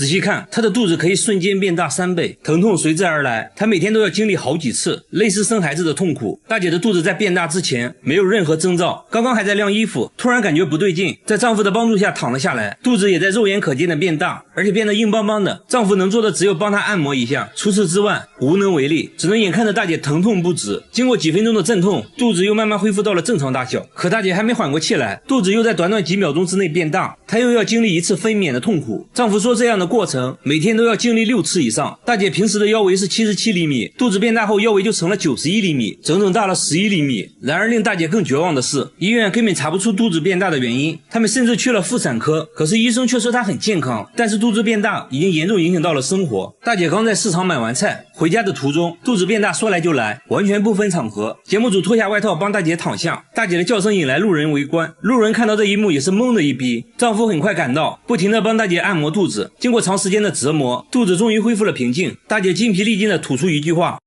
仔细看，她的肚子可以瞬间变大3倍，疼痛随之而来，她每天都要经历好几次，类似生孩子的痛苦。大姐的肚子在变大之前没有任何征兆，刚刚还在晾衣服，突然感觉不对劲，在丈夫的帮助下躺了下来，肚子也在肉眼可见的变大，而且变得硬邦邦的。丈夫能做的只有帮她按摩一下，除此之外无能为力，只能眼看着大姐疼痛不止。经过几分钟的阵痛，肚子又慢慢恢复到了正常大小，可大姐还没缓过气来，肚子又在短短几秒钟之内变大，她又要经历一次分娩的痛苦。丈夫说这样的过程每天都要经历6次以上。大姐平时的腰围是77厘米，肚子变大后腰围就成了91厘米，整整大了11厘米。然而令大姐更绝望的是，医院根本查不出肚子变大的原因，他们甚至去了妇产科，可是医生却说她很健康，但是肚子变大已经严重影响到了生活。大姐刚在市场买完菜，回家的途中肚子变大说来就来，完全不分场合。节目组脱下外套帮大姐躺下，大姐的叫声引来路人围观，路人看到这一幕也是懵的一逼。丈夫很快赶到，不停地帮大姐按摩肚子，经过长时间的折磨，肚子终于恢复了平静。大姐筋疲力尽地吐出一句话：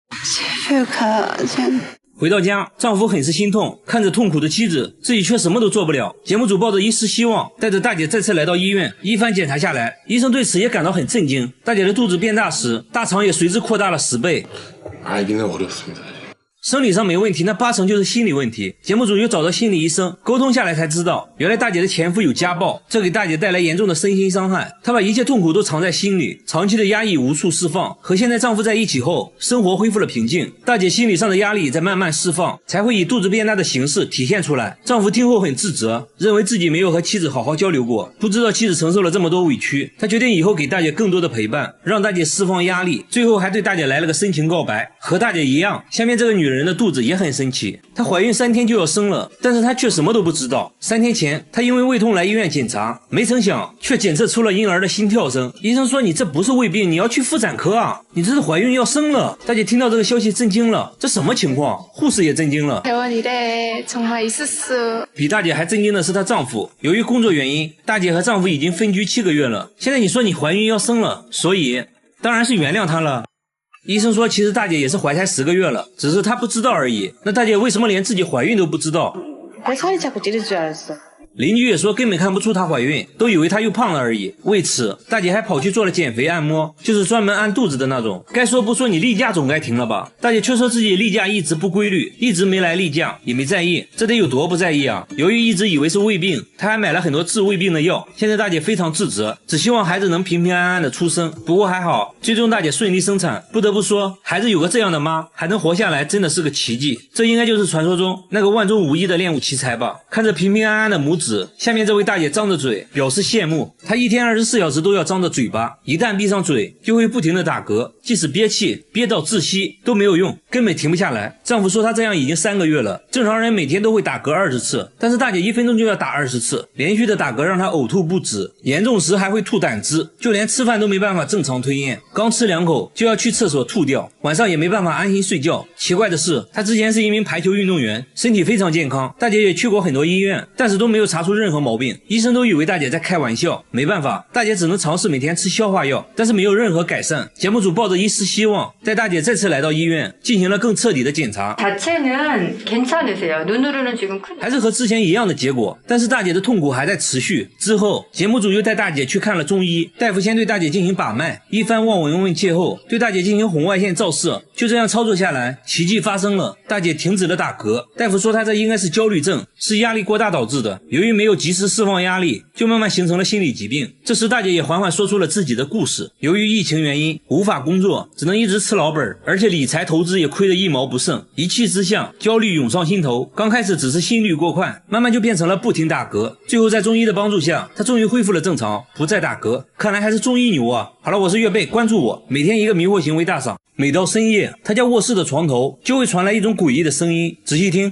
回到家，丈夫很是心痛，看着痛苦的妻子，自己却什么都做不了。节目组抱着一丝希望，带着大姐再次来到医院，一番检查下来，医生对此也感到很震惊。大姐的肚子变大时，大肠也随之扩大了10倍。生理上没问题，那8成就是心理问题。节目组又找到心理医生沟通下来才知道，原来大姐的前夫有家暴，这给大姐带来严重的身心伤害。她把一切痛苦都藏在心里，长期的压抑无处释放。和现在丈夫在一起后，生活恢复了平静，大姐心理上的压力在慢慢释放，才会以肚子变大的形式体现出来。丈夫听后很自责，认为自己没有和妻子好好交流过，不知道妻子承受了这么多委屈。他决定以后给大姐更多的陪伴，让大姐释放压力，最后还对大姐来了个深情告白。和大姐一样，下面这个女人的肚子也很神奇，她怀孕3天就要生了，但是她却什么都不知道。3天前，她因为胃痛来医院检查，没成想却检测出了婴儿的心跳声。医生说你这不是胃病，你要去妇产科啊，你这是怀孕要生了。大姐听到这个消息震惊了，这什么情况？护士也震惊了。比大姐还震惊的是她丈夫，由于工作原因，大姐和丈夫已经分居7个月了。现在你说你怀孕要生了，所以当然是原谅她了。医生说其实大姐也是怀胎10个月了，只是她不知道而已。那大姐为什么连自己怀孕都不知道？邻居也说根本看不出她怀孕，都以为她又胖了而已。为此，大姐还跑去做了减肥按摩，就是专门按肚子的那种。该说不说，你例假总该停了吧？大姐却说自己例假一直不规律，一直没来例假，也没在意，这得有多不在意啊？由于一直以为是胃病，她还买了很多治胃病的药。现在大姐非常自责，只希望孩子能平平安安的出生。不过还好，最终大姐顺利生产。不得不说，孩子有个这样的妈，还能活下来，真的是个奇迹。这应该就是传说中那个万中无一的练武奇才吧？看着平平安安的母子，下面这位大姐张着嘴表示羡慕。她一天24小时都要张着嘴巴，一旦闭上嘴就会不停的打嗝，即使憋气憋到窒息都没有用，根本停不下来。丈夫说她这样已经3个月了，正常人每天都会打嗝20次，但是大姐1分钟就要打20次，连续的打嗝让她呕吐不止，严重时还会吐胆汁，就连吃饭都没办法正常吞咽，刚吃2口就要去厕所吐掉，晚上也没办法安心睡觉。奇怪的是，她之前是一名排球运动员，身体非常健康，大姐也去过很多医院，但是都没有查出任何毛病，医生都以为大姐在开玩笑。没办法，大姐只能尝试每天吃消化药，但是没有任何改善。节目组抱着一丝希望，带大姐再次来到医院，进行了更彻底的检查。还是和之前一样的结果，但是大姐的痛苦还在持续。之后，节目组又带大姐去看了中医，大夫先对大姐进行把脉，一番望闻问切后，对大姐进行红外线照射。就这样操作下来，奇迹发生了，大姐停止了打嗝。大夫说她这应该是焦虑症，是压力过大导致的，由于没有及时释放压力，就慢慢形成了心理疾病。这时大姐也缓缓说出了自己的故事，由于疫情原因无法工作，只能一直吃老本，而且理财投资也亏得一毛不剩，一气之下焦虑涌上心头。刚开始只是心率过快，慢慢就变成了不停打嗝，最后在中医的帮助下，她终于恢复了正常，不再打嗝。看来还是中医牛啊。好了，我是岳贝，关注我，每天一个迷惑行为大赏。每到深夜，他家卧室的床头就会传来一种诡异的声音，仔细听。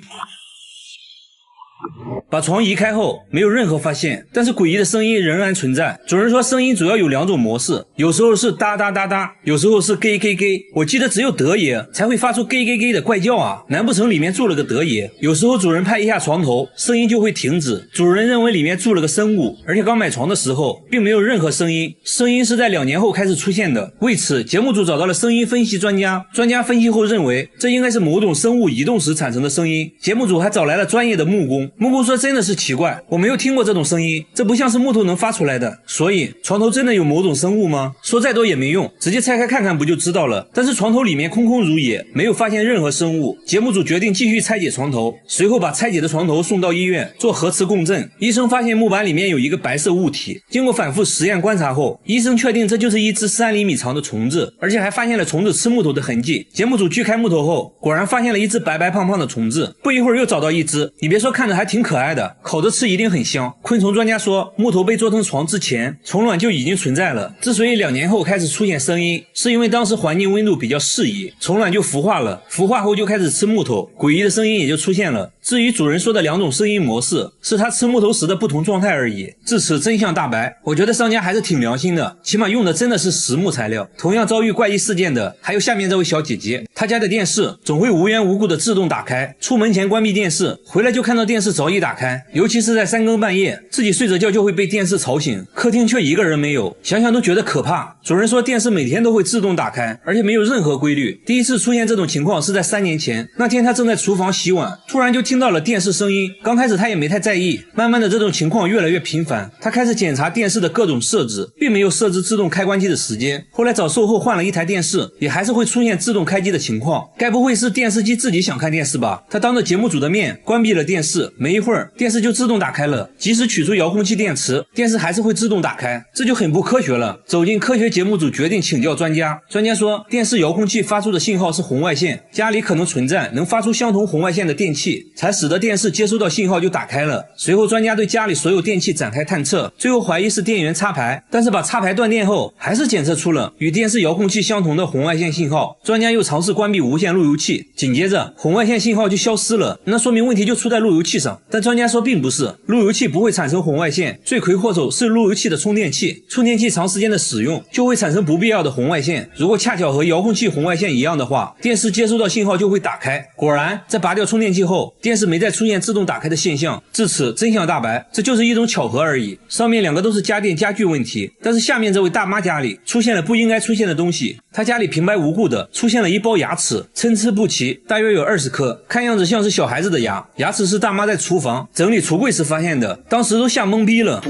把床移开后没有任何发现，但是诡异的声音仍然存在。主人说声音主要有2种模式，有时候是哒哒哒哒，有时候是 gay gay gay。我记得只有德爷才会发出 gay gay gay 的怪叫啊，难不成里面住了个德爷？有时候主人拍一下床头，声音就会停止，主人认为里面住了个生物，而且刚买床的时候并没有任何声音，声音是在2年后开始出现的。为此，节目组找到了声音分析专家，专家分析后认为这应该是某种生物移动时产生的声音。节目组还找来了专业的木工，木工说真的是奇怪，我没有听过这种声音，这不像是木头能发出来的。所以床头真的有某种生物吗？说再多也没用，直接拆开看看不就知道了。但是床头里面空空如也，没有发现任何生物。节目组决定继续拆解床头，随后把拆解的床头送到医院做核磁共振。医生发现木板里面有一个白色物体，经过反复实验观察后，医生确定这就是一只3厘米长的虫子，而且还发现了虫子吃木头的痕迹。节目组锯开木头后，果然发现了一只白白胖胖的虫子，不一会儿又找到一只，你别说，看着还挺可爱的，烤着吃一定很香。昆虫专家说，木头被做成床之前，虫卵就已经存在了，之所以2年后开始出现声音，是因为当时环境温度比较适宜，虫卵就孵化了，孵化后就开始吃木头，诡异的声音也就出现了。至于主人说的2种声音模式，是他吃木头时的不同状态而已。至此真相大白，我觉得商家还是挺良心的，起码用的真的是实木材料。同样遭遇怪异事件的还有下面这位小姐姐，她家的电视总会无缘无故的自动打开，出门前关闭电视，回来就看到电视早已打开，尤其是在3更半夜，自己睡着觉就会被电视吵醒，客厅却一个人没有，想想都觉得可怕。主人说电视每天都会自动打开，而且没有任何规律。第一次出现这种情况是在3年前，那天他正在厨房洗碗，突然就听到了电视声音，刚开始他也没太在意，慢慢的这种情况越来越频繁，他开始检查电视的各种设置，并没有设置自动开关机的时间。后来找售后换了一台电视，也还是会出现自动开机的情况，该不会是电视机自己想看电视吧？他当着节目组的面关闭了电视，没一会儿电视就自动打开了，即使取出遥控器电池，电视还是会自动打开，这就很不科学了。走进科学节目组决定请教专家，专家说电视遥控器发出的信号是红外线，家里可能存在能发出相同红外线的电器，才使得电视接收到信号就打开了。随后专家对家里所有电器展开探测，最后怀疑是电源插排，但是把插排断电后还是检测出了与电视遥控器相同的红外线信号。专家又尝试关闭无线路由器，紧接着红外线信号就消失了，那说明问题就出在路由器上。但专家说并不是，路由器不会产生红外线，罪魁祸首是路由器的充电器，充电器长时间的使用就会产生不必要的红外线，如果恰巧和遥控器红外线一样的话，电视接收到信号就会打开。果然在拔掉充电器后，电视没再出现自动打开的现象，至此真相大白，这就是一种巧合而已。上面2个都是家电家具问题，但是下面这位大妈家里出现了不应该出现的东西，她家里平白无故的出现了一包牙齿，参差不齐，大约有20颗，看样子像是小孩子的牙。牙齿是大妈在厨房整理橱柜时发现的，当时都吓懵逼了。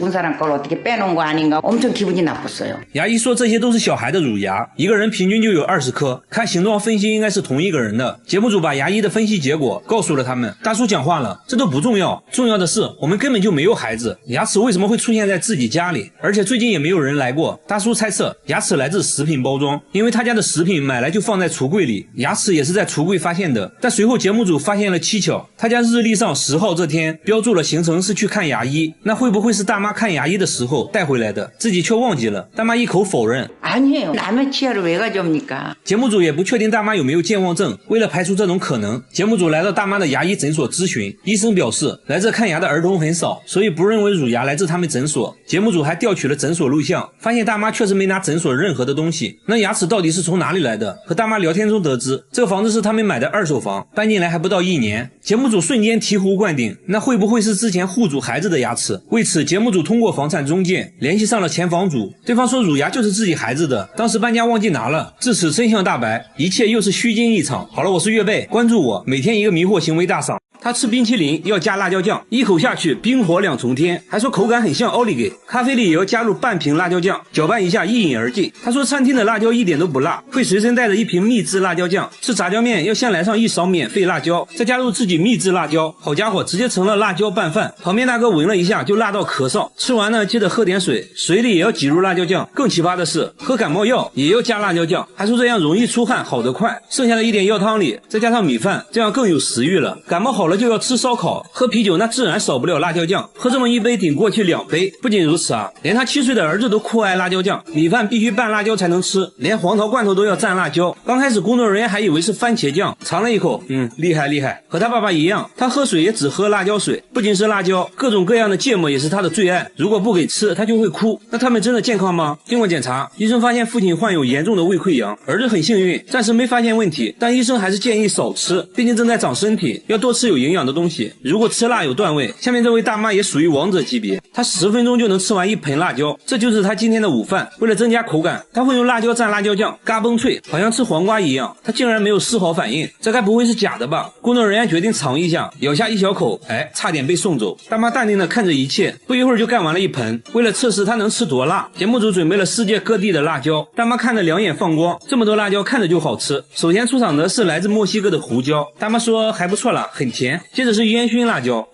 牙医说这些都是小孩的乳牙，一个人平均就有20颗，看形状分析应该是同一个人的。节目组把牙医的分析结果告诉了他们，大叔讲话了，这都不重要，重要的是我们根本就没有孩子，牙齿为什么会出现在自己家里，而且最近也没有人来过。大叔猜测牙齿来自食品包装，因为他家的食品买来就放在橱柜里，牙齿也是在橱柜发现的。但随后节目组发现了蹊跷，他家日历上10号这天标注了行程是去看牙医，那会不会是大妈看牙医的时候带回来的，自己却忘记了？大妈一口否认， 아니에요. 남의 치아를 왜 가져옵니까? 节目组也不确定大妈有没有健忘症，为了排除这种可能，节目组来到大妈的牙医诊所咨询，医生表示来这看牙的儿童很少，所以不认为乳牙来自他们诊所。节目组还调取了诊所录像，发现大妈确实没拿诊所任何的东西，那牙齿到底是从哪里来的？和大妈聊天中得知，这个房子是他们买的2手房，搬进来还不到1年。节目组瞬间醍醐灌顶，那会不会是之前户主孩子的牙齿？为此，节目组通过房产中介联系上了前房主，对方说乳牙就是自己孩子的，当时搬家忘记拿了。至此真相大白，一切又是虚惊一场。好了，我是岳贝，关注我，每天一个迷惑行为大赏。他吃冰淇淋要加辣椒酱，一口下去冰火2重天，还说口感很像奥利给。咖啡里也要加入半瓶辣椒酱，搅拌一下一饮而尽。他说餐厅的辣椒一点都不辣，会随身带着一瓶秘制辣椒酱。吃炸酱面要先来上1勺免费辣椒，再加入自己秘制辣椒，好家伙，直接成了辣椒拌饭。旁边大哥闻了一下就辣到咳嗽，吃完呢记得喝点水，水里也要挤入辣椒酱。更奇葩的是，喝感冒药也要加辣椒酱，还说这样容易出汗，好得快。剩下的一点药汤里再加上米饭，这样更有食欲了。感冒好了就要吃烧烤，喝啤酒那自然少不了辣椒酱，喝这么一杯顶过去2杯。不仅如此啊，连他7岁的儿子都酷爱辣椒酱，米饭必须拌辣椒才能吃，连黄桃罐头都要蘸辣椒。刚开始工作人员还以为是番茄酱，尝了一口，厉害厉害。和他爸爸一样，他喝水也只喝辣椒水，不仅是辣椒，各种各样的芥末也是他的最爱，如果不给吃他就会哭。那他们真的健康吗？经过检查，医生发现父亲患有严重的胃溃疡，儿子很幸运暂时没发现问题，但医生还是建议少吃，毕竟正在长身体，要多吃有营养的东西。如果吃辣有段位，下面这位大妈也属于王者级别，她10分钟就能吃完一盆辣椒，这就是她今天的午饭。为了增加口感，她会用辣椒蘸辣椒酱，嘎嘣脆，好像吃黄瓜一样。她竟然没有丝毫反应，这该不会是假的吧？工作人员决定尝一下，咬下一小口，差点被送走。大妈淡定地看着一切，不一会儿就干完了一盆。为了测试她能吃多辣，节目组准备了世界各地的辣椒。大妈看得两眼放光，这么多辣椒看着就好吃。首先出场的是来自墨西哥的胡椒，大妈说还不错啦，很甜。接着是烟熏辣椒，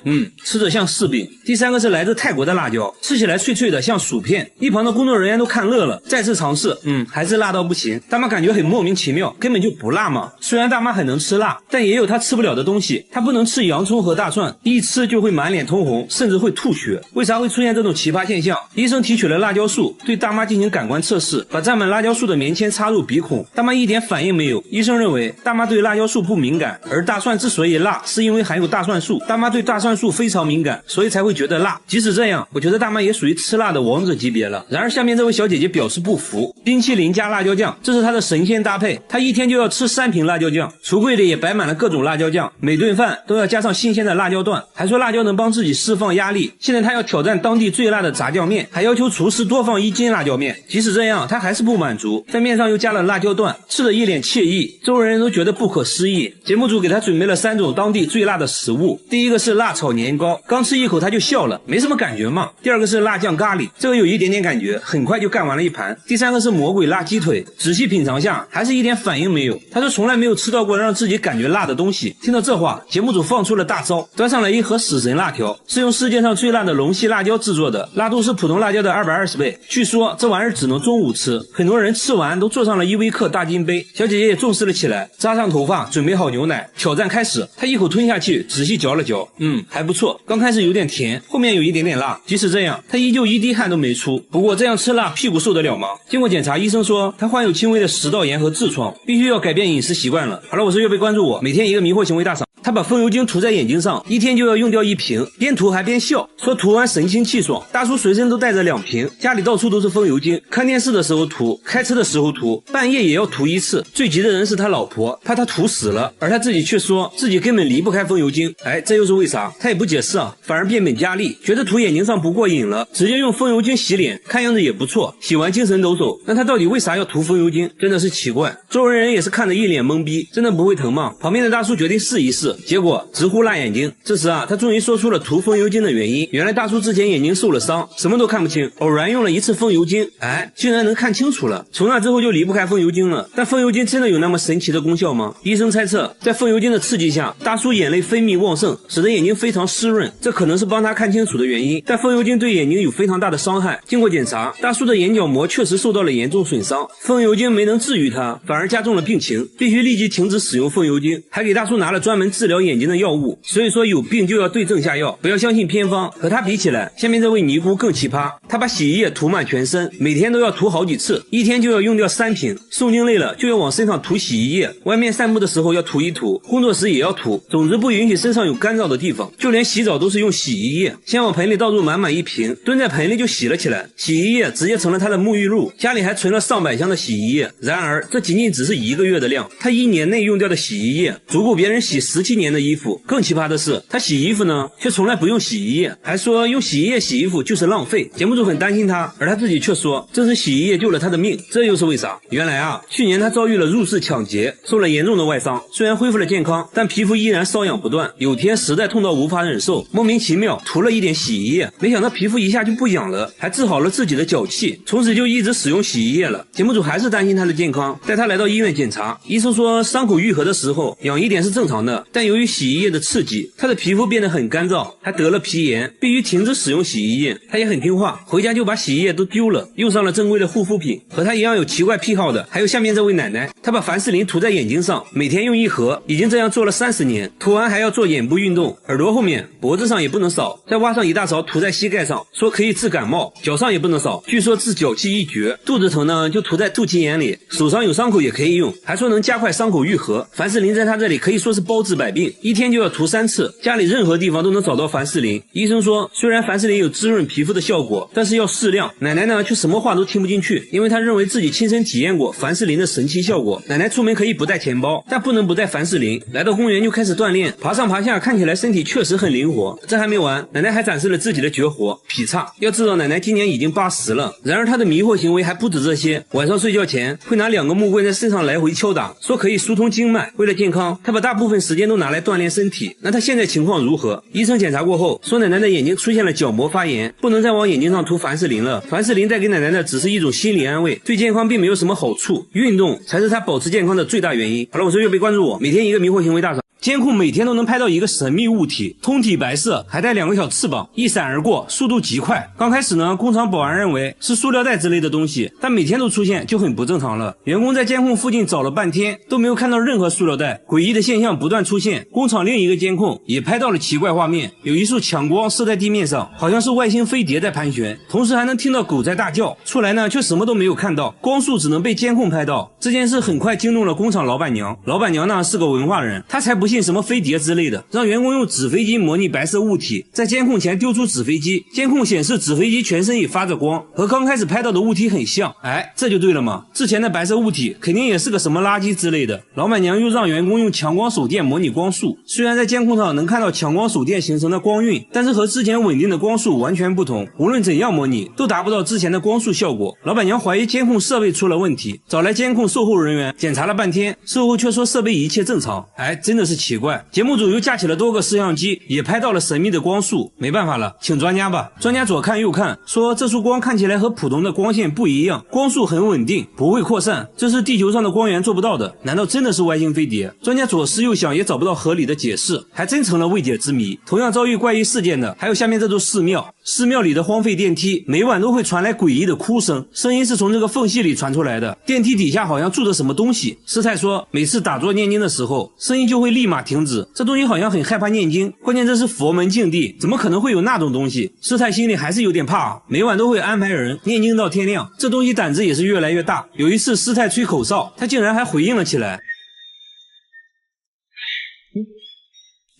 吃着像柿饼。第三个是来自泰国的辣椒，吃起来脆脆的像薯片。一旁的工作人员都看乐了，再次尝试，还是辣到不行。大妈感觉很莫名其妙，根本就不辣嘛。虽然大妈很能吃辣，但也有她吃不了的东西。她不能吃洋葱和大蒜，一吃就会满脸通红，甚至会吐血。为啥会出现这种奇葩现象？医生提取了辣椒素，对大妈进行感官测试，把沾满辣椒素的棉签插入鼻孔，大妈一点反应没有。医生认为大妈对辣椒素不敏感，而大蒜之所以辣，是因为含有大蒜素。大妈对大蒜素非常敏感，所以才会觉得辣。即使这样，我觉得大妈也属于吃辣的王者级别了。然而下面这位小姐姐表示不服，冰淇淋加辣椒酱，这是她的神仙搭配。她一天就要吃3瓶辣椒酱，橱柜里也摆满了各种辣椒酱，每顿饭都要加上新鲜的辣椒段，还说辣椒能帮自己释放压力。现在她要挑战当地最辣的炸酱面，还要求厨师多放1斤辣椒面。即使这样，她还是不满足，在面上又加了辣椒段，吃得一脸惬意，周围人都觉得不可思议。节目组给她准备了3种当地最辣的食物，第一个是辣炒年糕，刚吃一口她就笑了，没什么感觉嘛。第二个是辣酱咖喱，这个有一点点感觉，很快就干完了一盘。第三个是魔鬼辣鸡腿，仔细品尝下还是一点反应没有。她说从来没有吃到过让自己感觉辣的东西。听到这话，节目组放出了大招，端上来一盒死神辣条，是用世界上最辣的龙息辣椒制作的，辣度是普通辣椒的220倍。据说这玩意儿只能中午吃，很多人吃完都坐上了依维柯大金杯。小姐姐也重视了起来，扎上头发，准备好牛奶，挑战开始。她一口吞下去，仔细嚼了嚼，还不错。刚开始有点甜，后面有一点点辣。即使这样，她依旧一滴汗都没出。不过这样吃辣，屁股受得了吗？经过检查，医生说她患有轻微的食道炎和痔疮，必须要改变饮食习惯了。好了，我是月贝，关注我，每天一个迷惑行为大赏。他把风油精涂在眼睛上，一天就要用掉1瓶，边涂还边笑，说涂完神清气爽。大叔随身都带着2瓶，家里到处都是风油精，看电视的时候涂，开车的时候涂，半夜也要涂1次。最急的人是他老婆，怕他涂死了，而他自己却说自己根本离不开风油精。这又是为啥？他也不解释啊，反而变本加厉，觉得涂眼睛上不过瘾了，直接用风油精洗脸，看样子也不错，洗完精神抖擞。那他到底为啥要涂风油精？真的是奇怪。周围人也是看得一脸懵逼，真的不会疼吗？旁边的大叔决定试一试，结果直呼辣眼睛。这时啊，他终于说出了涂风油精的原因。原来大叔之前眼睛受了伤，什么都看不清，偶然用了1次风油精，竟然能看清楚了。从那之后就离不开风油精了。但风油精真的有那么神奇的功效吗？医生猜测，在风油精的刺激下，大叔眼泪分泌旺盛，使得眼睛非常湿润，这可能是帮他看清楚的原因。但风油精对眼睛有非常大的伤害。经过检查，大叔的眼角膜确实受到了严重损伤，风油精没能治愈他，反而加重了病情，必须立即停止使用风油精，还给大叔拿了专门治疗眼睛的药物。所以说有病就要对症下药，不要相信偏方。和他比起来，下面这位尼姑更奇葩，他把洗衣液涂满全身，每天都要涂好几次，一天就要用掉3瓶。诵经累了就要往身上涂洗衣液，外面散步的时候要涂一涂，工作时也要涂，总之不允许身上有干燥的地方。就连洗澡都是用洗衣液，先往盆里倒入满1瓶，蹲在盆里就洗了起来，洗衣液直接成了他的沐浴露，家里还存了上百箱的洗衣液。然而这仅仅只是1个月的量，他1年内用掉的洗衣液足够别人洗17年的衣服。更奇葩的是，他洗衣服呢却从来不用洗衣液，还说用洗衣液洗衣服就是浪费。节目组很担心他，而他自己却说这是洗衣液救了他的命。这又是为啥？原来啊，去年他遭遇了入室抢劫，受了严重的外伤，虽然恢复了健康，但皮肤依然瘙痒不断。有天实在痛到无法忍受，莫名其妙涂了一点洗衣液，没想到皮肤一下就不痒了，还治好了自己的脚气，从此就一直使用洗衣液了。节目组还是担心他的健康，带他来到医院检查，医生说伤口愈合的时候痒一点是正常的，但由于洗衣液的刺激，他的皮肤变得很干燥，还得了皮炎，必须停止使用洗衣液。他也很听话，回家就把洗衣液都丢了，用上了正规的护肤品。和他一样有奇怪癖好的还有下面这位奶奶，她把凡士林涂在眼睛上，每天用1盒，已经这样做了30年，涂完还要做眼部运动，耳朵后面脖子上也不能少，再挖上一大勺涂在膝盖上，说可以治感冒，脚上也不能少，据说治脚气一绝。肚子疼呢就涂在肚脐眼里，手上有伤口也可以用，还说能加快伤口愈合。凡士林在他这里可以说是包治百百病，一天就要涂3次，家里任何地方都能找到凡士林。医生说，虽然凡士林有滋润皮肤的效果，但是要适量。奶奶呢却什么话都听不进去，因为她认为自己亲身体验过凡士林的神奇效果。奶奶出门可以不带钱包，但不能不带凡士林。来到公园就开始锻炼，爬上爬下，看起来身体确实很灵活。这还没完，奶奶还展示了自己的绝活劈叉。要知道奶奶今年已经80了，然而她的迷惑行为还不止这些。晚上睡觉前会拿2个木棍在身上来回敲打，说可以疏通经脉。为了健康，她把大部分时间都拿来锻炼身体。那她现在情况如何？医生检查过后说，奶奶的眼睛出现了角膜发炎，不能再往眼睛上涂凡士林了。凡士林带给奶奶的只是一种心理安慰，对健康并没有什么好处。运动才是她保持健康的最大原因。好了，我是岳飞，关注我，每天一个迷惑行为大赏。监控每天都能拍到一个神秘物体，通体白色，还带2个小翅膀，一闪而过，速度极快。刚开始呢，工厂保安认为是塑料袋之类的东西，但每天都出现就很不正常了。员工在监控附近找了半天，都没有看到任何塑料袋，诡异的现象不断出现。工厂另一个监控也拍到了奇怪画面，有一束强光射在地面上，好像是外星飞碟在盘旋，同时还能听到狗在大叫。出来呢，却什么都没有看到，光束只能被监控拍到。这件事很快惊动了工厂老板娘，老板娘呢是个文化人，她才不信什么飞碟之类的，让员工用纸飞机模拟白色物体，在监控前丢出纸飞机，监控显示纸飞机全身也发着光，和刚开始拍到的物体很像。哎，这就对了嘛，之前的白色物体肯定也是个什么垃圾之类的。老板娘又让员工用强光手电模拟光束，虽然在监控上能看到强光手电形成的光晕，但是和之前稳定的光束完全不同，无论怎样模拟都达不到之前的光束效果。老板娘怀疑监控设备出了问题，找来监控售后人员检查了半天，售后却说设备一切正常。哎，真的是奇怪。节目组又架起了多个摄像机，也拍到了神秘的光束。没办法了，请专家吧。专家左看右看，说这束光看起来和普通的光线不一样，光束很稳定，不会扩散，这是地球上的光源做不到的。难道真的是外星飞碟？专家左思右想也找不到合理的解释，还真成了未解之谜。同样遭遇怪异事件的还有下面这座寺庙，寺庙里的荒废电梯每晚都会传来诡异的哭声，声音是从这个缝隙里传出来的，电梯底下好像住着什么东西。师太说每次打坐念经的时候，声音就会立马停止，这东西好像很害怕念经，关键这是佛门净地，怎么可能会有那种东西？师太心里还是有点怕，每晚都会安排人念经到天亮，这东西胆子也是越来越大。有一次师太吹口哨，他竟然还回应了起来，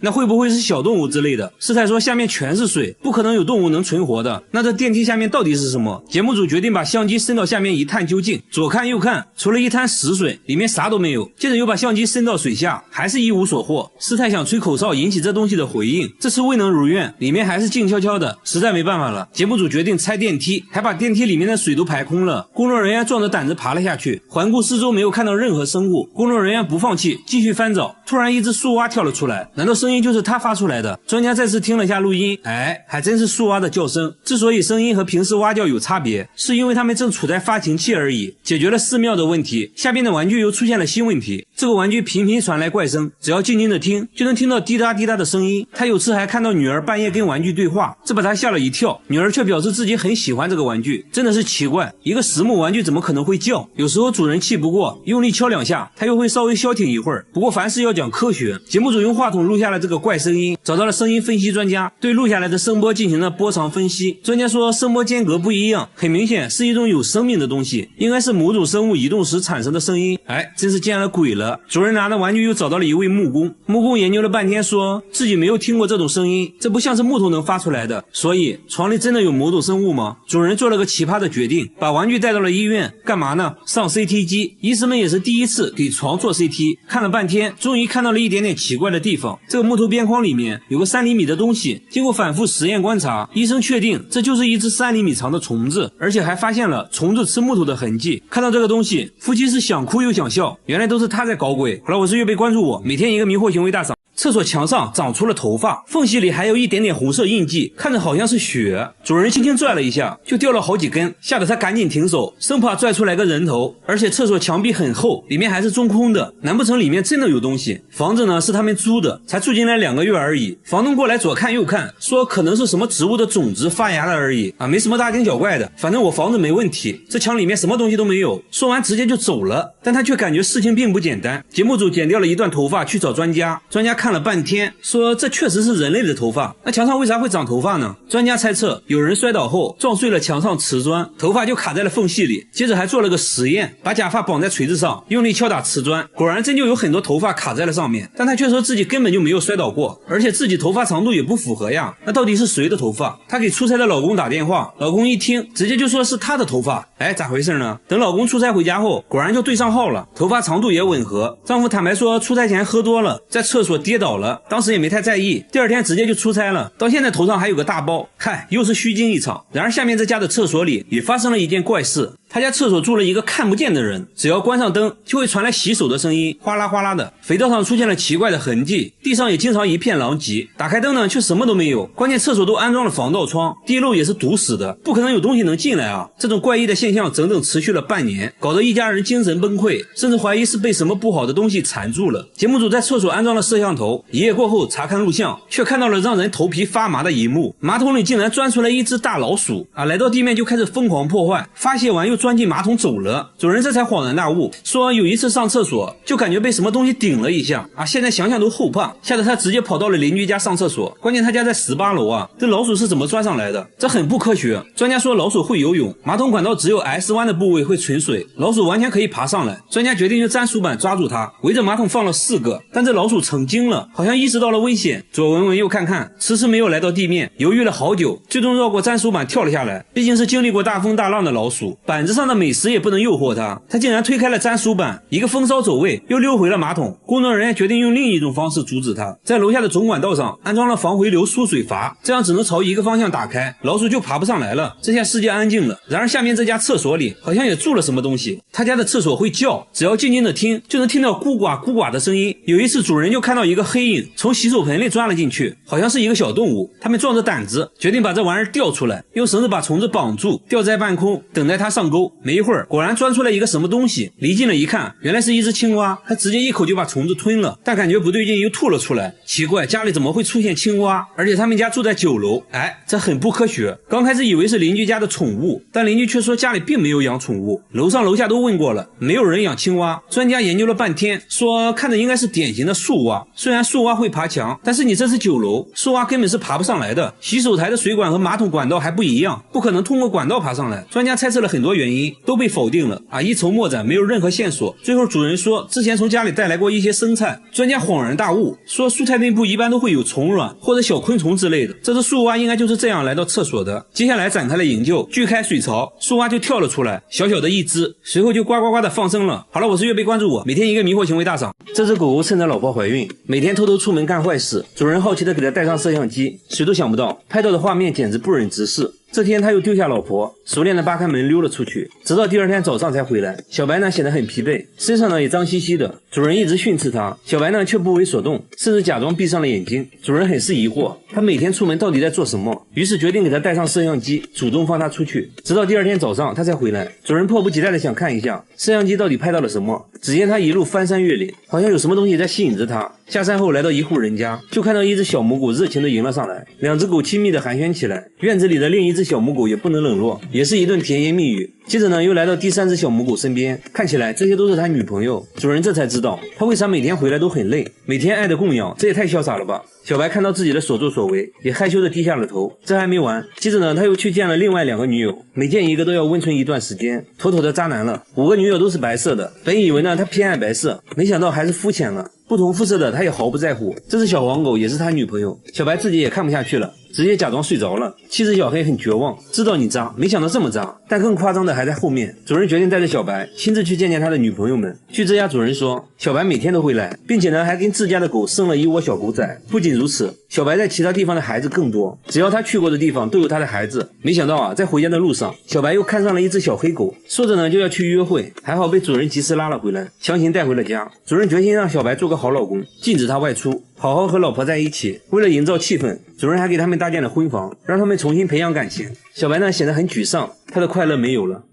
那会不会是小动物之类的？师太说下面全是水，不可能有动物能存活的，那这电梯下面到底是什么？节目组决定把相机伸到下面一探究竟，左看右看，除了一滩死水，里面啥都没有。接着又把相机伸到水下，还是一无所获。师太想吹口哨引起这东西的回应，这次未能如愿，里面还是静悄悄的，实在没办法了。节目组决定拆电梯，还把电梯里面的水都排空了。工作人员壮着胆子爬了下去，环顾四周没有看到任何生物，工作人员不放弃，继续翻找。突然一只树蛙跳了出来，难道声音就是他发出来的？专家再次听了下录音，哎，还真是树蛙的叫声。之所以声音和平时蛙叫有差别，是因为它们正处在发情期而已。解决了寺庙的问题，下边的玩具又出现了新问题。这个玩具频频传来怪声，只要静静的听，就能听到滴答滴答的声音。他有次还看到女儿半夜跟玩具对话，这把他吓了一跳。女儿却表示自己很喜欢这个玩具，真的是奇怪，一个实木玩具怎么可能会叫？有时候主人气不过，用力敲2下，它又会稍微消停一会儿。不过凡事要讲科学，节目组用话筒录下了这个怪声音，找到了声音分析专家，对录下来的声波进行了波长分析。专家说声波间隔不一样，很明显是一种有生命的东西，应该是某种生物移动时产生的声音。哎，真是见了鬼了。主人拿着玩具又找到了一位木工，木工研究了半天，说自己没有听过这种声音，这不像是木头能发出来的。所以床里真的有某种生物吗？主人做了个奇葩的决定，把玩具带到了医院，干嘛呢？上 CT 机。医生们也是第一次给床做 CT， 看了半天，终于看到了一点点奇怪的地方。这个木头边框里面有个3厘米的东西，经过反复实验观察，医生确定这就是一只3厘米长的虫子，而且还发现了虫子吃木头的痕迹。看到这个东西，夫妻是想哭又想笑，原来都是他在搞鬼。好了，我是岳飞，关注我，每天一个迷惑行为大赏。厕所墙上长出了头发，缝隙里还有一点点红色印记，看着好像是血。主人轻轻拽了一下，就掉了好几根，吓得他赶紧停手，生怕拽出来个人头。而且厕所墙壁很厚，里面还是中空的，难不成里面真的有东西？房子呢是他们租的，才住进来2个月而已。房东过来左看右看，说可能是什么植物的种子发芽了而已啊，没什么大惊小怪的，反正我房子没问题，这墙里面什么东西都没有。说完直接就走了，但他却感觉事情并不简单。节目组剪掉了一段头发去找专家，专家看看了半天，说这确实是人类的头发，那墙上为啥会长头发呢？专家猜测有人摔倒后撞碎了墙上瓷砖，头发就卡在了缝隙里。接着还做了个实验，把假发绑在锤子上，用力敲打瓷砖，果然真就有很多头发卡在了上面。但他却说自己根本就没有摔倒过，而且自己头发长度也不符合呀。那到底是谁的头发？她给出差的老公打电话，老公一听直接就说是她的头发。哎，咋回事呢？等老公出差回家后，果然就对上号了，头发长度也吻合。丈夫坦白说出差前喝多了，在厕所跌倒了，当时也没太在意，第二天直接就出差了，到现在头上还有个大包，嗨，又是虚惊一场。然而下面这家的厕所里也发生了一件怪事，他家厕所住了一个看不见的人，只要关上灯就会传来洗手的声音，哗啦哗啦的，肥皂上出现了奇怪的痕迹，地上也经常一片狼藉，打开灯呢却什么都没有，关键厕所都安装了防盗窗，地漏也是堵死的，不可能有东西能进来啊。这种怪异的现象整整持续了半年，搞得一家人精神崩溃，甚至怀疑是被什么不好的东西缠住了。节目组在厕所安装了摄像头，一夜过后查看录像，却看到了让人头皮发麻的一幕，马桶里竟然钻出来一只大老鼠啊，来到地面就开始疯狂破坏，发泄完又钻进马桶走了。主人这才恍然大悟，说有一次上厕所就感觉被什么东西顶了一下啊，现在想想都后怕，吓得他直接跑到了邻居家上厕所。关键他家在18楼啊，这老鼠是怎么钻上来的？这很不科学。专家说老鼠会游泳，马桶管道只有 S 弯的部位会存水，老鼠完全可以爬上来。专家决定用粘鼠板抓住它，围着马桶放了4个，但这老鼠成精了，好像意识到了危险，左闻闻右看看，迟迟没有来到地面，犹豫了好久，最终绕过粘鼠板跳了下来。毕竟是经历过大风大浪的老鼠，板子上的美食也不能诱惑它，它竟然推开了粘鼠板，一个风骚走位又溜回了马桶。工作人员决定用另一种方式阻止它，在楼下的总管道上安装了防回流输水阀，这样只能朝一个方向打开，老鼠就爬不上来了。这下世界安静了。然而下面这家厕所里好像也住了什么东西，他家的厕所会叫，只要静静的听就能听到咕呱咕呱的声音。有一次主人就看到一个黑影从洗手盆里钻了进去，好像是一个小动物，他们壮着胆子决定把这玩意儿吊出来，用绳子把虫子绑住，吊在半空等待它上钩。没一会儿果然钻出来一个什么东西，离近了一看原来是一只青蛙，它直接一口就把虫子吞了，但感觉不对劲又吐了出来。奇怪，家里怎么会出现青蛙？而且他们家住在9楼，哎，这很不科学。刚开始以为是邻居家的宠物，但邻居却说家里并没有养宠物，楼上楼下都问过了，没有人养青蛙。专家研究了半天，说看着应该是典型的树蛙，虽然树蛙会爬墙，但是你这是9楼，树蛙根本是爬不上来的，洗手台的水管和马桶管道还不一样，不可能通过管道爬上来。专家猜测了很多原因，都被否定了啊，一筹莫展，没有任何线索。最后主人说之前从家里带来过一些生菜，专家恍然大悟，说蔬菜内部一般都会有虫卵或者小昆虫之类的，这只树蛙应该就是这样来到厕所的。接下来展开了营救，锯开水槽，树蛙就跳了出来，小小的一只，随后就呱呱呱的放生了。好了，我是月贝，关注我，每天一个迷惑行为大赏。这只狗狗趁着老婆怀孕，每天偷偷出门干坏事，主人好奇的给它带上摄像机，谁都想不到拍到的画面简直不忍直视。这天他又丢下老婆，熟练的扒开门溜了出去，直到第二天早上才回来。小白呢显得很疲惫，身上呢也脏兮兮的，主人一直训斥他，小白呢却不为所动，甚至假装闭上了眼睛。主人很是疑惑，他每天出门到底在做什么，于是决定给他带上摄像机，主动放他出去。直到第二天早上他才回来，主人迫不及待的想看一下摄像机到底拍到了什么。只见他一路翻山越岭，好像有什么东西在吸引着他。下山后来到一户人家，就看到一只小母狗热情的迎了上来，两只狗亲密的寒暄起来。院子里的另一只小母狗也不能冷落，也是一顿甜言蜜语。接着呢又来到第3只小母狗身边，看起来这些都是他女朋友。主人这才知道他为啥每天回来都很累，每天爱的供养，这也太潇洒了吧。小白看到自己的所作所为，也害羞的低下了头。这还没完，接着呢他又去见了另外2个女友，每见一个都要温存一段时间，妥妥的渣男了。5个女友都是白色的，本以为呢他偏爱白色，没想到还是肤浅了，不同肤色的他也毫不在乎。这只小黄狗也是他女朋友，小白自己也看不下去了，直接假装睡着了。妻子小黑很绝望，知道你渣，没想到这么渣。但更夸张的还在后面，主人决定带着小白亲自去见见他的女朋友们。据这家主人说，小白每天都会来，并且呢还跟自家的狗生了一窝小狗仔。不仅如此，小白在其他地方的孩子更多，只要他去过的地方都有他的孩子。没想到啊，在回家的路上，小白又看上了一只小黑狗，说着呢就要去约会，还好被主人及时拉了回来，强行带回了家。主人决心让小白做个好老公，禁止他外出，好好和老婆在一起。为了营造气氛，主人还给他们搭建了婚房，让他们重新培养感情。小白呢显得很沮丧，他的快乐没有了。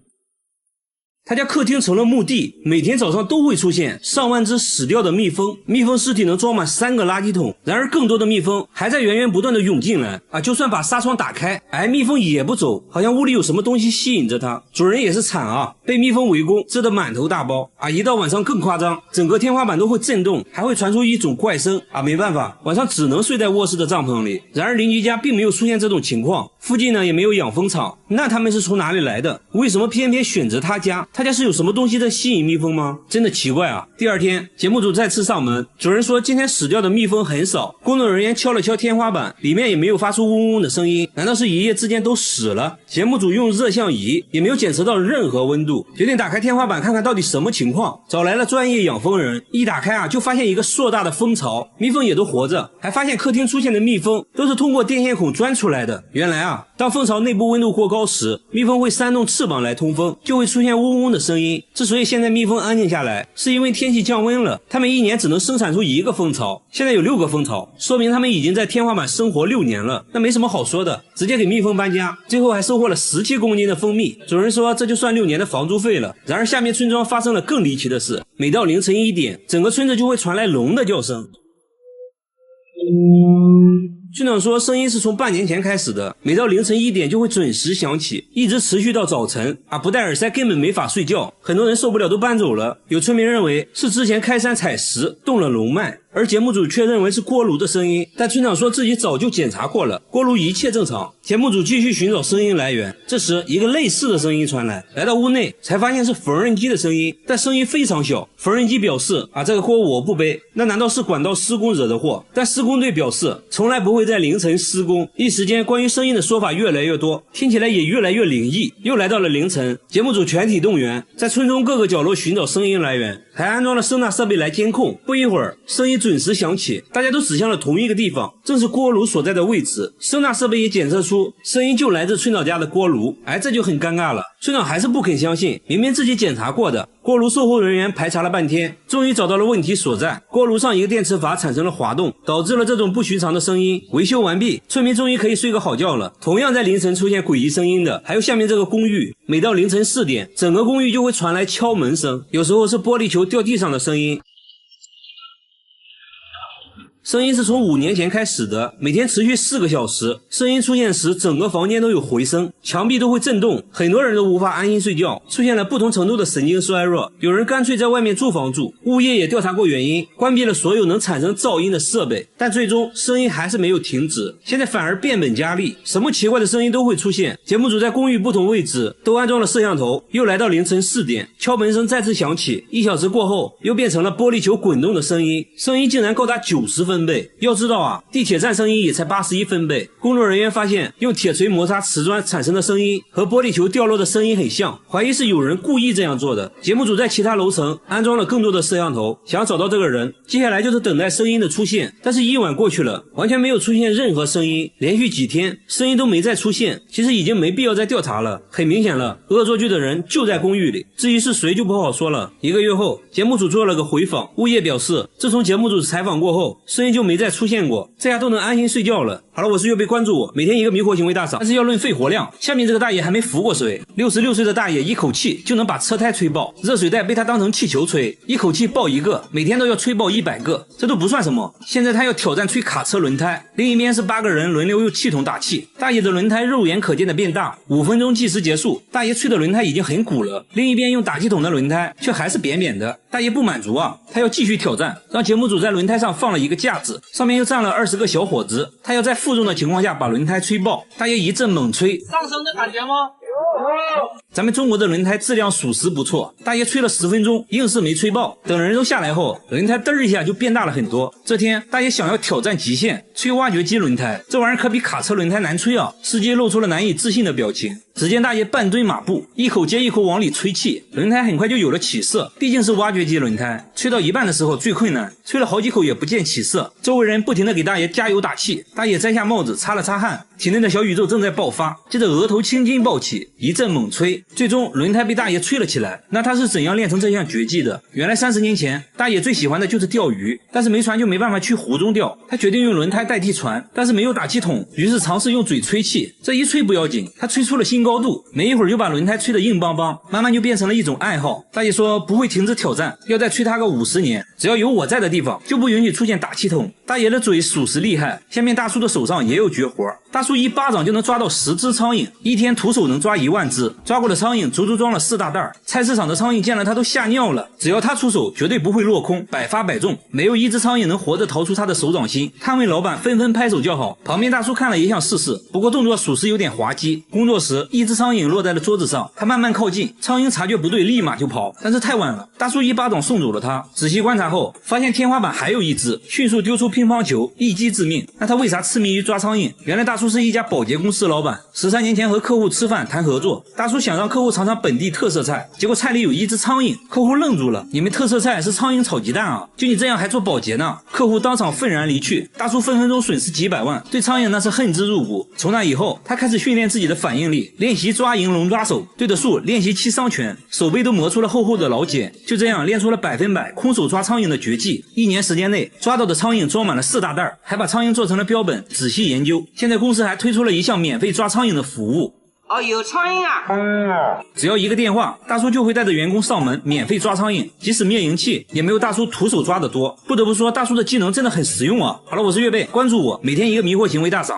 他家客厅成了墓地，每天早上都会出现上万只死掉的蜜蜂，蜜蜂尸体能装满3个垃圾桶。然而更多的蜜蜂还在源源不断的涌进来就算把纱窗打开，蜜蜂也不走，好像屋里有什么东西吸引着它。主人也是惨被蜜蜂围攻，蛰得满头大包一到晚上更夸张，整个天花板都会震动，还会传出一种怪声没办法，晚上只能睡在卧室的帐篷里。然而邻居家并没有出现这种情况，附近呢也没有养蜂场，那他们是从哪里来的？为什么偏偏选择他家？他家是有什么东西在吸引蜜蜂吗？真的奇怪第二天，节目组再次上门，主人说今天死掉的蜜蜂很少，工作人员敲了敲天花板，里面也没有发出嗡嗡的声音，难道是一夜之间都死了？节目组用热像仪也没有检测到任何温度，决定打开天花板看看到底什么情况，找来了专业养蜂人，一打开就发现一个硕大的蜂巢，蜜蜂也都活着，还发现客厅出现的蜜蜂都是通过电线孔钻出来的。原来当蜂巢内部温度过高时，蜜蜂会扇动翅膀来通风，就会出现嗡嗡的声音。之所以现在蜜蜂安静下来，是因为天气降温了，它们一年只能生产出1个蜂巢，现在有6个蜂巢，说明它们已经在天花板生活6年了。那没什么好说的，直接给蜜蜂搬家，最后还收获了17公斤的蜂蜜。主人说这就算6年的房租费了。然而下面村庄发生了更离奇的事，每到凌晨1点，整个村子就会传来龙的叫声。村长说声音是从半年前开始的，每到凌晨1点就会准时响起，一直持续到早晨不戴耳塞根本没法睡觉，很多人受不了都搬走了。有村民认为是之前开山采石动了龙脉，而节目组却认为是锅炉的声音，但村长说自己早就检查过了，锅炉一切正常。节目组继续寻找声音来源，这时一个类似的声音传来，来到屋内才发现是缝纫机的声音，但声音非常小。缝纫机表示这个锅我不背，那难道是管道施工惹的祸？但施工队表示从来不会在凌晨施工。一时间关于声音的说法越来越多，听起来也越来越灵异。又来到了凌晨，节目组全体动员，在村中各个角落寻找声音来源，还安装了声纳设备来监控。不一会儿，声音准时响起，大家都指向了同一个地方，正是锅炉所在的位置。声纳设备也检测出声音就来自村长家的锅炉。这就很尴尬了，村长还是不肯相信，明明自己检查过的。锅炉售后人员排查了半天，终于找到了问题所在，锅炉上一个电磁阀产生了滑动，导致了这种不寻常的声音。维修完毕，村民终于可以睡个好觉了。同样在凌晨出现诡异声音的还有下面这个公寓，每到凌晨4点，整个公寓就会传来敲门声，有时候是玻璃球掉地上的声音。声音是从5年前开始的，每天持续4个小时。声音出现时，整个房间都有回声，墙壁都会震动，很多人都无法安心睡觉，出现了不同程度的神经衰弱。有人干脆在外面租房住，物业也调查过原因，关闭了所有能产生噪音的设备，但最终声音还是没有停止，现在反而变本加厉，什么奇怪的声音都会出现。节目组在公寓不同位置都安装了摄像头，又来到凌晨4点，敲门声再次响起，1小时过后又变成了玻璃球滚动的声音，声音竟然高达90分贝。要知道地铁站声音也才81分贝。工作人员发现用铁锤摩擦瓷砖产生的声音和玻璃球掉落的声音很像，怀疑是有人故意这样做的。节目组在其他楼层安装了更多的摄像头，想找到这个人。接下来就是等待声音的出现，但是1晚过去了，完全没有出现任何声音，连续几天声音都没再出现。其实已经没必要再调查了，很明显了，恶作剧的人就在公寓里，至于是谁就不好说了。1个月后，节目组做了个回访，物业表示自从节目组采访过后，声音就没再出现过，这下都能安心睡觉了。好了，我是岳飞，关注我，每天一个迷惑行为大赏，但是要论肺活量。下面这个大爷还没浮过水，66岁的大爷一口气就能把车胎吹爆，热水袋被他当成气球吹，一口气爆1个，每天都要吹爆100个，这都不算什么。现在他要挑战吹卡车轮胎，另一边是8个人轮流用气筒打气，大爷的轮胎肉眼可见的变大，5分钟计时结束，大爷吹的轮胎已经很鼓了，另一边用打气筒的轮胎却还是扁扁的。大爷不满足他要继续挑战，让节目组在轮胎上放了一个架子，上面又站了20个小伙子，他要在负重的情况下把轮胎吹爆。大爷一阵猛吹，上升的感觉吗？咱们中国的轮胎质量属实不错，大爷吹了10分钟，硬是没吹爆。等人都下来后，轮胎嘚一下就变大了很多。这天，大爷想要挑战极限，吹挖掘机轮胎，这玩意儿可比卡车轮胎难吹司机露出了难以置信的表情。只见大爷半蹲马步，一口接一口往里吹气，轮胎很快就有了起色。毕竟是挖掘机轮胎，吹到一半的时候最困难，吹了好几口也不见起色。周围人不停地给大爷加油打气，大爷摘下帽子擦了擦汗，体内的小宇宙正在爆发。接着额头青筋暴起，一阵猛吹，最终轮胎被大爷吹了起来。那他是怎样练成这项绝技的？原来30年前，大爷最喜欢的就是钓鱼，但是没船就没办法去湖中钓，他决定用轮胎代替船，但是没有打气筒，于是尝试用嘴吹气。这一吹不要紧，他吹出了新高度，没一会儿就把轮胎吹得硬邦邦，慢慢就变成了一种爱好。大爷说不会停止挑战，要再吹他个50年，只要有我在的地方就不允许出现打气筒。大爷的嘴属实厉害，下面大叔的手上也有绝活，大叔一巴掌就能抓到10只苍蝇，一天徒手能抓1万只，抓过的苍蝇足足装了4大袋。菜市场的苍蝇见了他都吓尿了，只要他出手绝对不会落空，百发百中，没有一只苍蝇能活着逃出他的手掌心。摊位老板纷纷拍手叫好，旁边大叔看了也想试试，不过动作属实有点滑稽。工作时一只苍蝇落在了桌子上，他慢慢靠近，苍蝇察觉不对立马就跑，但是太晚了，大叔一巴掌送走了他。仔细观察后发现天花板还有一只，迅速丢出乒乓球，一击致命。那他为啥痴迷于抓苍蝇？原来大叔是一家保洁公司老板，13年前和客户吃饭谈合作，大叔想让客户尝尝本地特色菜，结果菜里有一只苍蝇，客户愣住了，你们特色菜是苍蝇炒鸡蛋啊？就你这样还做保洁呢？客户当场愤然离去，大叔分分钟损失几百万，对苍蝇那是恨之入骨。从那以后他开始训练自己的反应力，练习抓蝇龙抓手，对着树练习7伤拳，手背都磨出了厚厚的老茧，就这样练出了100%空手抓苍蝇的绝技。1年时间内抓到的苍蝇装满了4大袋，还把苍蝇做成了标本仔细研究。现在公司还推出了一项免费抓苍蝇的服务。哦，有苍蝇啊！只要一个电话，大叔就会带着员工上门免费抓苍蝇，即使灭蝇器也没有大叔徒手抓的多。不得不说，大叔的技能真的很实用啊！好了，我是岳贝，关注我，每天一个迷惑行为大赏。